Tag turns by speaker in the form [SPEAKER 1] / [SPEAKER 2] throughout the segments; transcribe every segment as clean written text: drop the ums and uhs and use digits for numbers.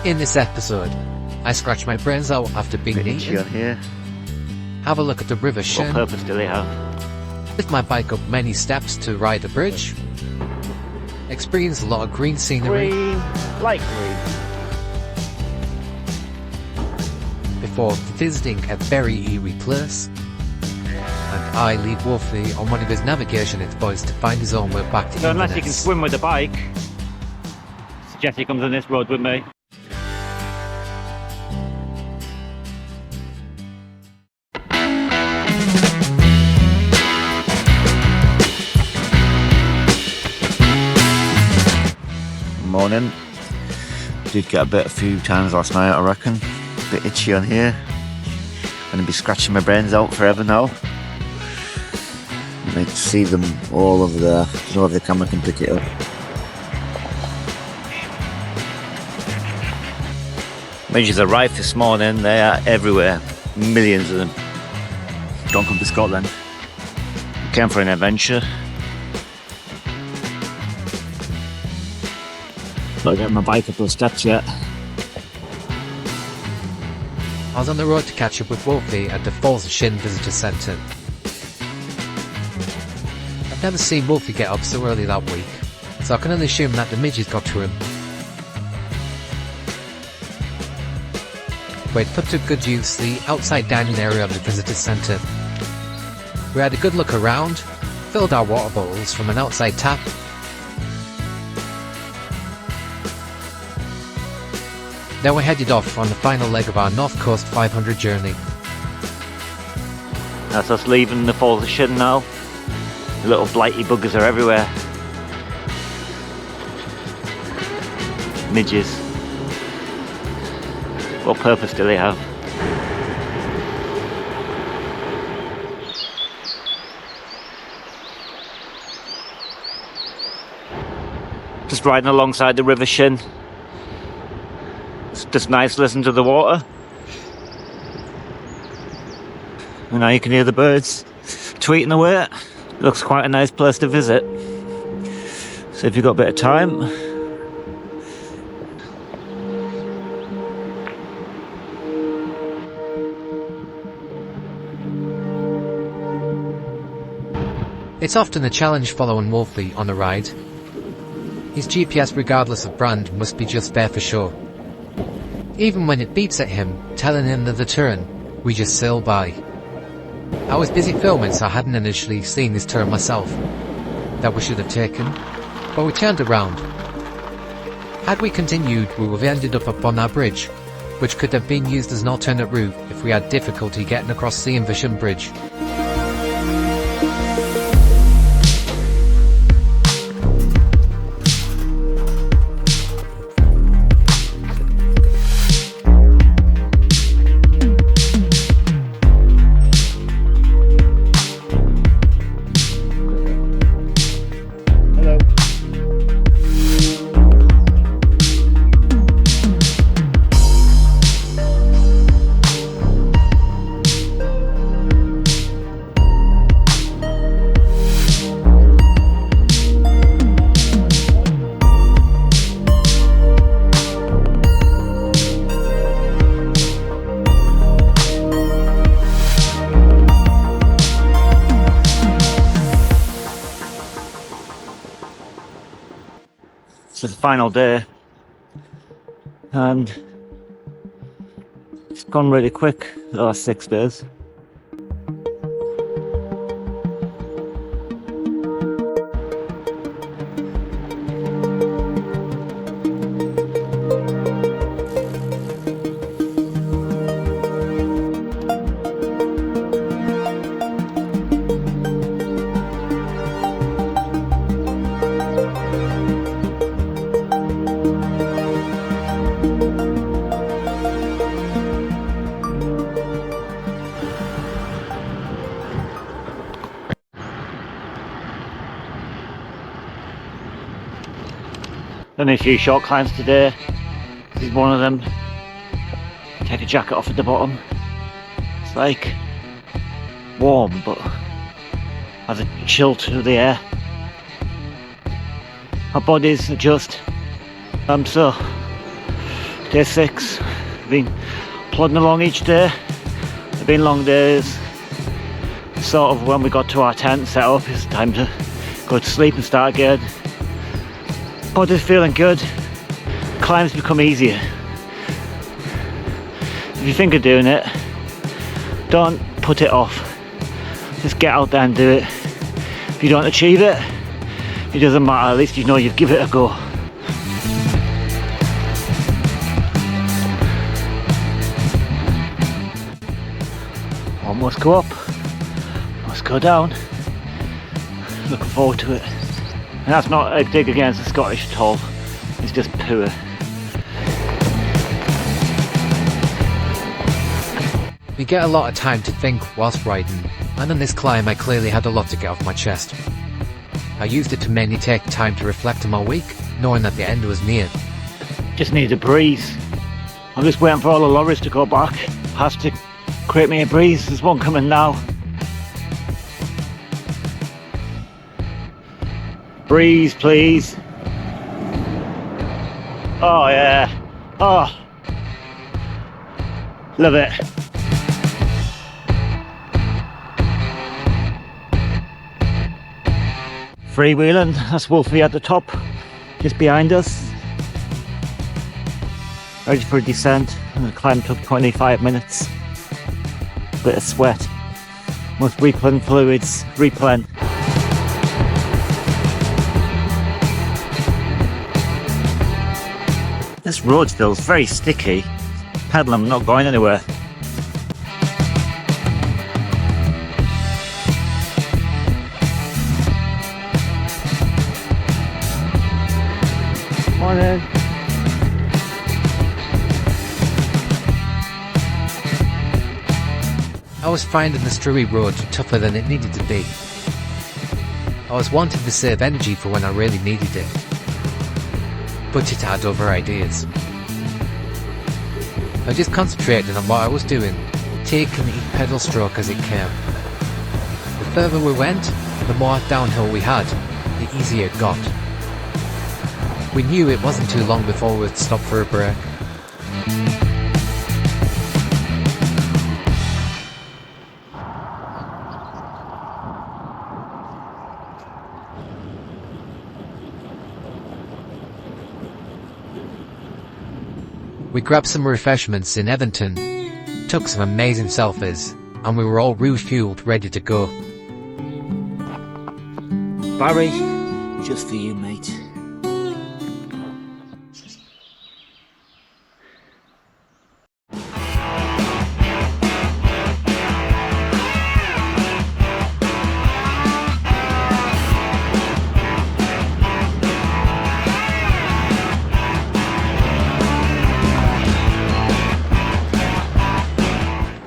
[SPEAKER 1] In this episode, I scratch my brains out after being
[SPEAKER 2] itchy on here.
[SPEAKER 1] Have a look at the river Shin.
[SPEAKER 2] What purpose do they have?
[SPEAKER 1] Lift my bike up many steps to ride the bridge. Experience a lot of green scenery.
[SPEAKER 2] Green, light green.
[SPEAKER 1] Before visiting a very eerie place. And I lead Wolfy on one of his navigation exploits to find his own way back to
[SPEAKER 2] So unless
[SPEAKER 1] Inverness.
[SPEAKER 2] you can swim with the bike, suggest he comes on this road with me. Morning. Did get a few times last night, I reckon. A bit itchy on here. Gonna be scratching my brains out forever now. I can see them all over there. I don't know if the camera can pick it up. Midges arrived this morning. They are everywhere. Millions of them. Don't come to Scotland. Came for an adventure. Not getting my bike up those steps yet.
[SPEAKER 1] I was on the road to catch up with Wolfy at the Falls of Shin Visitor Centre. I've never seen Wolfy get up so early that week, so I can only assume that the midges got to him. We'd put to good use the outside dining area of the visitor centre. We had a good look around, filled our water bottles from an outside tap. Then we headed off on the final leg of our North Coast 500 journey. That's us leaving the Falls of Shin now. The little blighty buggers are everywhere. Midges. What purpose do they have? Just riding alongside the river Shin. It's just nice to listen to the water. And now you can hear the birds tweeting away. It looks quite a nice place to visit. So if you've got a bit of time, it's often a challenge following Wolfy on a ride. His GPS, regardless of brand, must be just there for show. Even when it beeps at him, telling him that the turn, we just sail by. I was busy filming, so I hadn't initially seen this turn myself that we should have taken, but we turned around. Had we continued, we would have ended up on our bridge, which could have been used as an alternate route if we had difficulty getting across the Invershin Bridge. It's the final day and it's gone really quick the last 6 days. Done a few short climbs today. This is one of them. Take a jacket off at the bottom. It's like warm, but has a chill to the air. Our bodies adjust. So
[SPEAKER 2] Day 6. Been plodding along each day. They've been long days. Sort of when we got to our tent set up, it's time to go to sleep and start again. Body's feeling good. Climbs become easier. If you think of doing it, don't put it off. Just get out there and do it. If you don't achieve it, it doesn't matter. At least you know you've given it a go. Almost go up, must go down. Looking forward to it. And that's not a dig against the Scottish at all, it's just poor.
[SPEAKER 1] We get a lot of time to think whilst riding, and on this climb I clearly had a lot to get off my chest. I used it to mainly take time to reflect on my week, knowing that the end was near.
[SPEAKER 2] Just need a breeze. I'm just waiting for all the lorries to go back. Has to create me a breeze. There's one coming now. Breeze, please. Oh yeah. Oh. Love it. Freewheeling, that's Wolfy at the top, just behind us. Ready for a descent, and the climb took 25 minutes. Bit of sweat. Must replen fluids, replen. This road feels very sticky. Pedaling, I'm not going anywhere. Morning.
[SPEAKER 1] I was finding the Struie road tougher than it needed to be. I was wanting to save energy for when I really needed it, but it had other ideas. I just concentrated on what I was doing, taking each pedal stroke as it came. The further we went, the more downhill we had, the easier it got. We knew it wasn't too long before we would stop for a break. We grabbed some refreshments in Everton, took some amazing selfies, and we were all refueled, ready to go.
[SPEAKER 2] Barry, just for you, mate.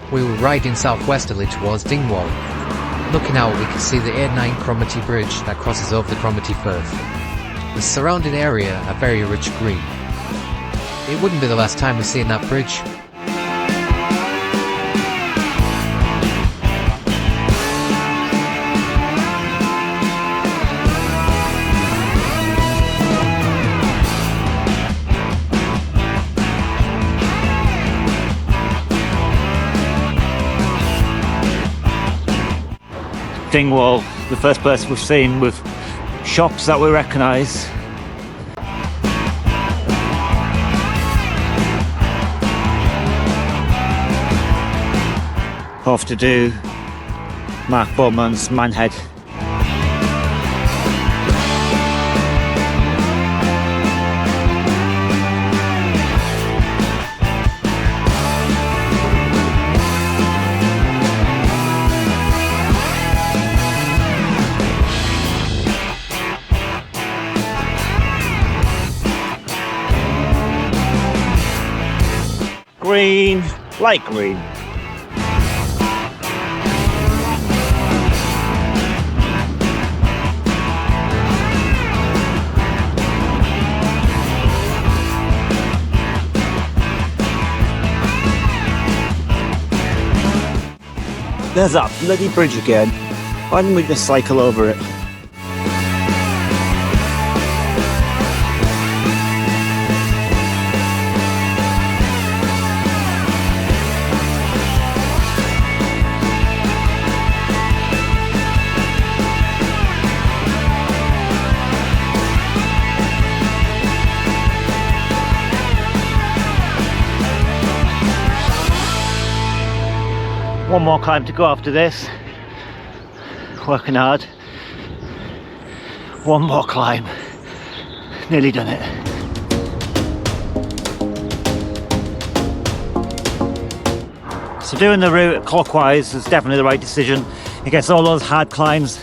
[SPEAKER 1] We were riding southwesterly towards Dingwall. Looking out, we could see the A9 Cromarty Bridge that crosses over the Cromarty Firth. The surrounding area a very rich green. It wouldn't be the last time we've seen that bridge.
[SPEAKER 2] Dingwall, the first place we've seen with shops that we recognise. Off to do Mark Beaumont's Manhead. Green, light green. There's that bloody bridge again. Why didn't we just cycle over it? One more climb to go after this. Working hard. One more climb. Nearly done it. So doing the route clockwise is definitely the right decision. It gets all those hard climbs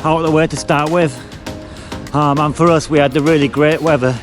[SPEAKER 2] out of the way to start with. And for us, we had the really great weather.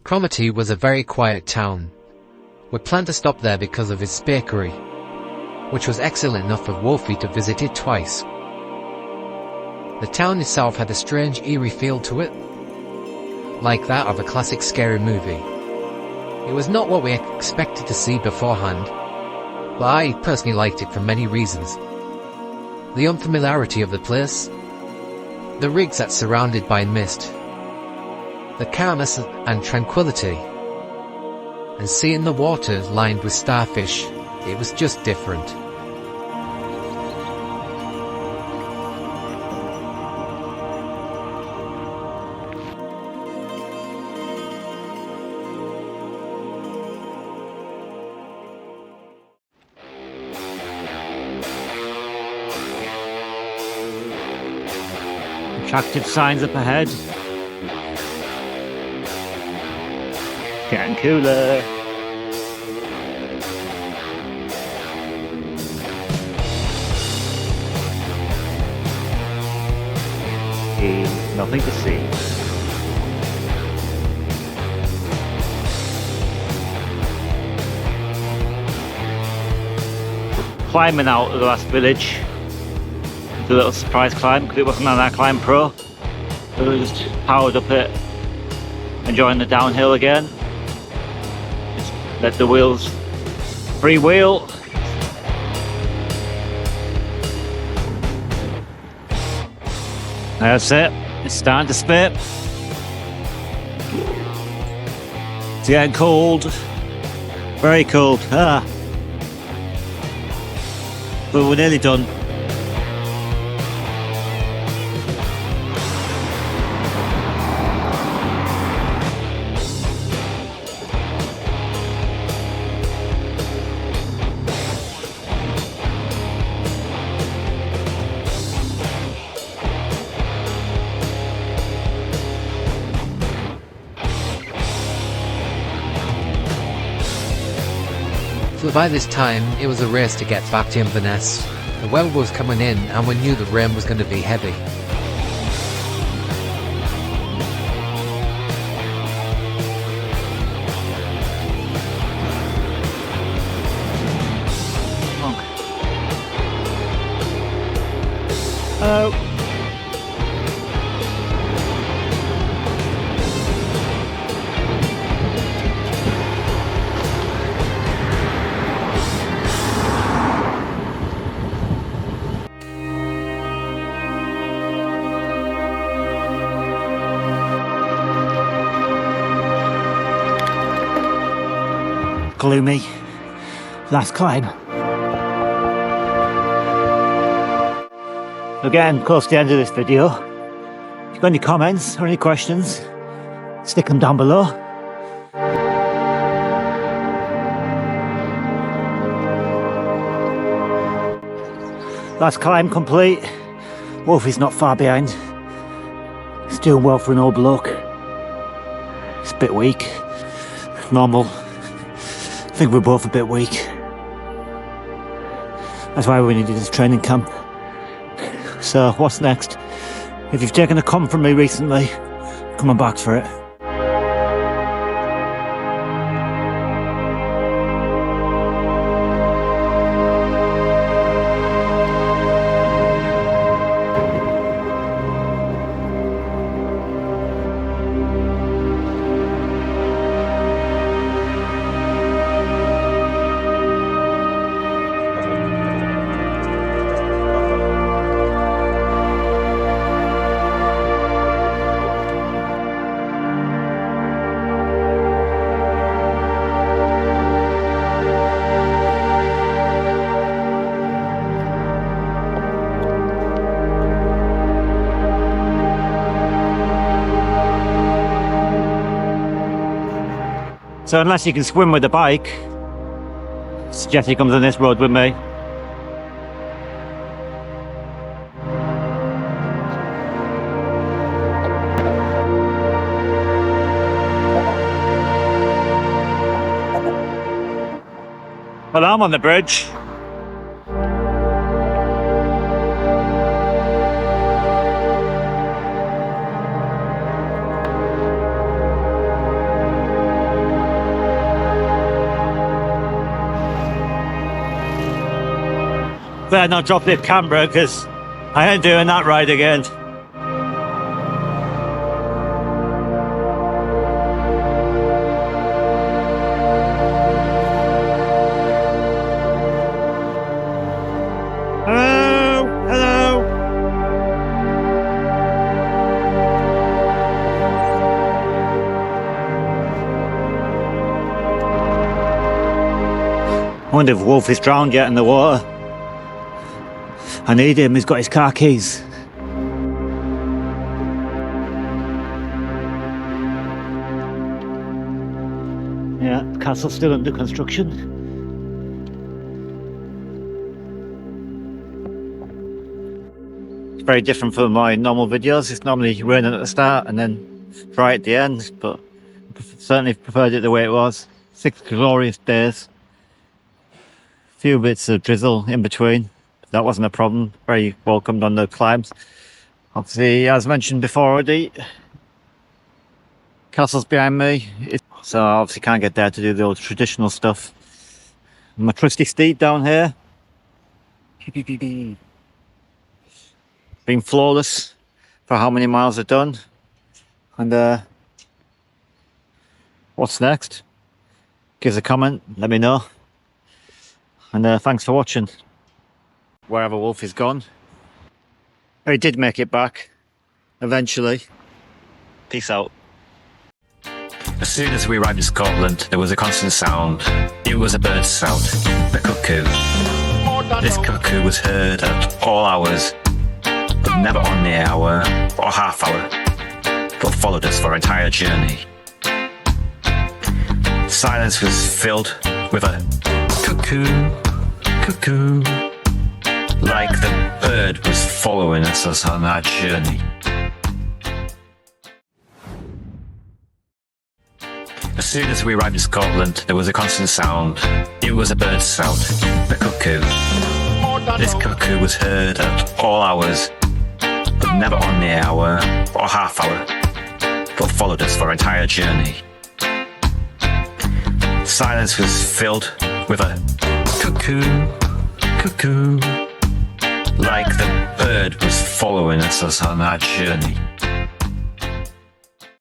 [SPEAKER 1] Cromarty was a very quiet town. We planned to stop there because of his bakery, which was excellent enough for Wolfy to visit it twice. The town itself had a strange eerie feel to it, like that of a classic scary movie. It was not what we expected to see beforehand, but I personally liked it for many reasons. The unfamiliarity of the place, the rigs that surrounded by mist, the calmness and tranquility, and seeing the water lined with starfish, it was just different.
[SPEAKER 2] Attractive signs up ahead. Getting cooler. Nothing to see. Climbing out of the last village. The little surprise climb because it wasn't on our Climb Pro. So we just powered up it, enjoying the downhill again. Just let the wheels freewheel. That's it. It's starting to spit. It's getting cold. Very cold. But we're nearly done.
[SPEAKER 1] So by this time, it was a race to get back to Inverness. The weather was coming in and we knew the rain was going to be heavy.
[SPEAKER 2] Hello. gloomy last climb. We're getting close to the end of this video. If you've got any comments or any questions, stick them down below. Last climb complete. Wolfy's not far behind. He's doing well for an old bloke. He's a bit weak. Normal. I think we're both a bit weak. That's why we needed this training camp. So what's next? If you've taken a com from me recently, come on back for it. So unless you can swim with the bike, I suggest he comes on this road with me. Well, I'm on the bridge. Better not drop the camera because I ain't doing that ride again. Hello, hello. I wonder if Wolfy's drowned yet in the water. I need him, he's got his car keys. Yeah, the castle's still under construction. It's very different from my normal videos. It's normally raining at the start and then dry at the end, but I certainly preferred it the way it was. 6 glorious days. A few bits of drizzle in between. That wasn't a problem. Very welcomed on the climbs. Obviously, as mentioned before already, castle's behind me, so I obviously can't get there to do the old traditional stuff. My trusty steed down here. Been flawless for how many miles I've done. And what's next? Give us a comment, let me know. And thanks for watching. Wherever Wolfy's gone. He did make it back, eventually. Peace out.
[SPEAKER 3] As soon as we arrived in Scotland, there was a constant sound. It was a bird's sound, the cuckoo. This cuckoo was heard at all hours, but never on the hour or half hour, but followed us for our entire journey. Silence was filled with a cuckoo, cuckoo. Like the bird was following us on our journey. As soon as we arrived in Scotland, there was a constant sound. It was a bird's sound, the cuckoo. This cuckoo was heard at all hours, but never on the hour or half hour, but followed us for our entire journey. Silence was filled with a cuckoo, cuckoo. Like the bird was following us on our journey.